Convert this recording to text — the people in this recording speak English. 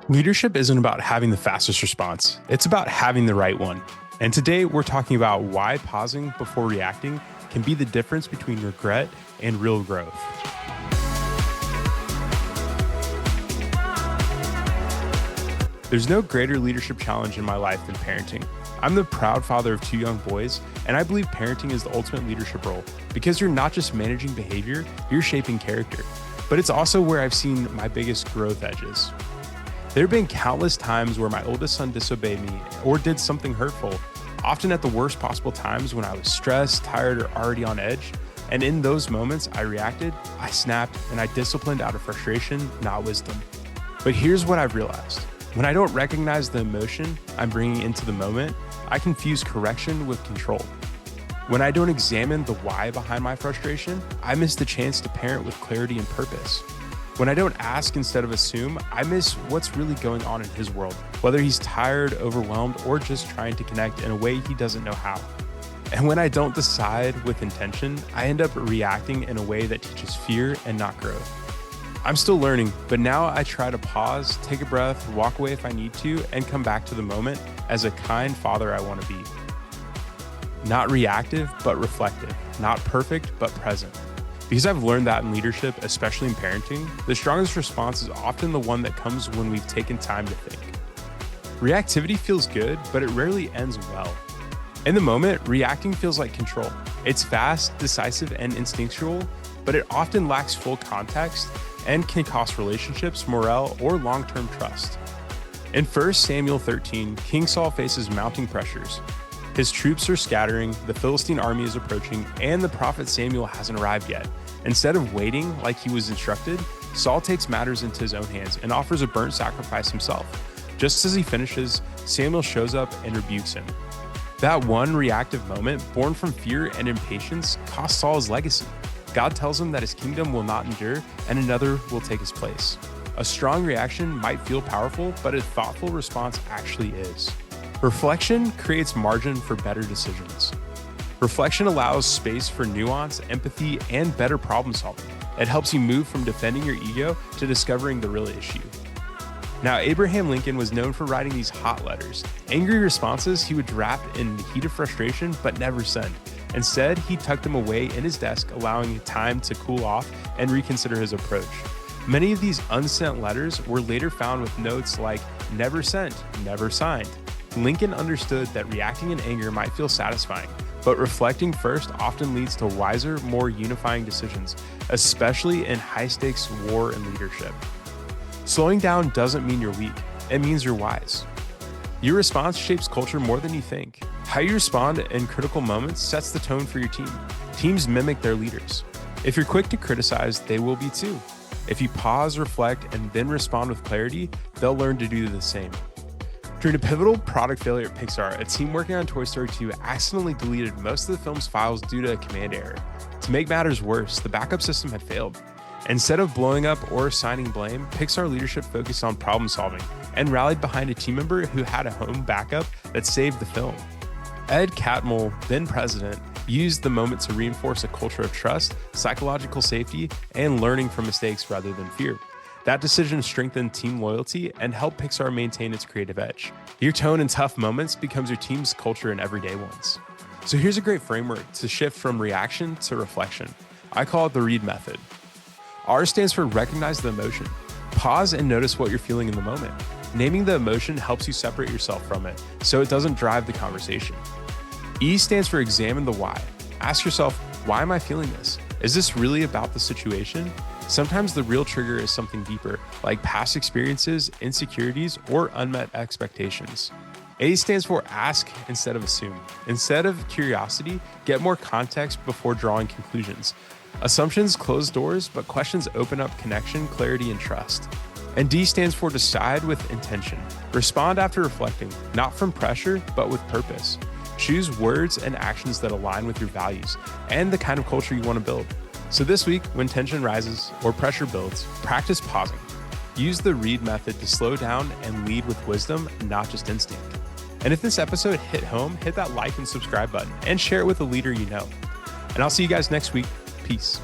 Leadership isn't about having the fastest response. It's about having the right one. And today we're talking about why pausing before reacting can be the difference between regret and real growth. There's no greater leadership challenge in my life than parenting. I'm the proud father of 2 young boys, and I believe parenting is the ultimate leadership role because you're not just managing behavior, you're shaping character. But it's also where I've seen my biggest growth edges. There have been countless times where my oldest son disobeyed me or did something hurtful, often at the worst possible times when I was stressed, tired, or already on edge. And in those moments, I reacted, I snapped, and I disciplined out of frustration, not wisdom. But here's what I've realized. When I don't recognize the emotion I'm bringing into the moment, I confuse correction with control. When I don't examine the why behind my frustration, I miss the chance to parent with clarity and purpose. When I don't ask instead of assume, I miss what's really going on in his world, whether he's tired, overwhelmed, or just trying to connect in a way he doesn't know how. And when I don't decide with intention, I end up reacting in a way that teaches fear and not growth. I'm still learning, but now I try to pause, take a breath, walk away if I need to, and come back to the moment as a kind father I want to be. Not reactive, but reflective. Not perfect, but present. Because I've learned that in leadership, especially in parenting, the strongest response is often the one that comes when we've taken time to think. Reactivity feels good, but it rarely ends well. In the moment, reacting feels like control. It's fast, decisive, and instinctual, but it often lacks full context and can cost relationships, morale, or long-term trust. In 1 Samuel 13, King Saul faces mounting pressures. His troops are scattering, the Philistine army is approaching, and the prophet Samuel hasn't arrived yet. Instead of waiting like he was instructed, Saul takes matters into his own hands and offers a burnt sacrifice himself. Just as he finishes, Samuel shows up and rebukes him. That one reactive moment, born from fear and impatience, cost Saul his legacy. God tells him that his kingdom will not endure and another will take his place. A strong reaction might feel powerful, but a thoughtful response actually is. Reflection creates margin for better decisions. Reflection allows space for nuance, empathy, and better problem solving. It helps you move from defending your ego to discovering the real issue. Now, Abraham Lincoln was known for writing these hot letters. Angry responses he would draft in the heat of frustration, but never send. Instead, he tucked them away in his desk, allowing time to cool off and reconsider his approach. Many of these unsent letters were later found with notes like, "Never sent, never signed." Lincoln understood that reacting in anger might feel satisfying, but reflecting first often leads to wiser, more unifying decisions, especially in high-stakes war and leadership. Slowing down doesn't mean you're weak, it means you're wise. Your response shapes culture more than you think. How you respond in critical moments sets the tone for your team. Teams mimic their leaders. If you're quick to criticize, they will be too. If you pause, reflect, and then respond with clarity, they'll learn to do the same. During a pivotal product failure at Pixar, a team working on Toy Story 2 accidentally deleted most of the film's files due to a command error. To make matters worse, the backup system had failed. Instead of blowing up or assigning blame, Pixar leadership focused on problem solving and rallied behind a team member who had a home backup that saved the film. Ed Catmull, then president, used the moment to reinforce a culture of trust, psychological safety, and learning from mistakes rather than fear. That decision strengthened team loyalty and helped Pixar maintain its creative edge. Your tone in tough moments becomes your team's culture in everyday ones. So here's a great framework to shift from reaction to reflection. I call it the R.E.A.D method. R stands for recognize the emotion. Pause and notice what you're feeling in the moment. Naming the emotion helps you separate yourself from it, so it doesn't drive the conversation. E stands for examine the why. Ask yourself, why am I feeling this? Is this really about the situation? Sometimes the real trigger is something deeper, like past experiences, insecurities, or unmet expectations. A stands for ask instead of assume. Instead of curiosity, get more context before drawing conclusions. Assumptions close doors, but questions open up connection, clarity, and trust. And D stands for decide with intention. Respond after reflecting, not from pressure, but with purpose. Choose words and actions that align with your values and the kind of culture you want to build. So this week, when tension rises or pressure builds, practice pausing. Use the R.E.A.D method to slow down and lead with wisdom, not just instinct. And if this episode hit home, hit that like and subscribe button and share it with a leader you know. And I'll see you guys next week. Peace.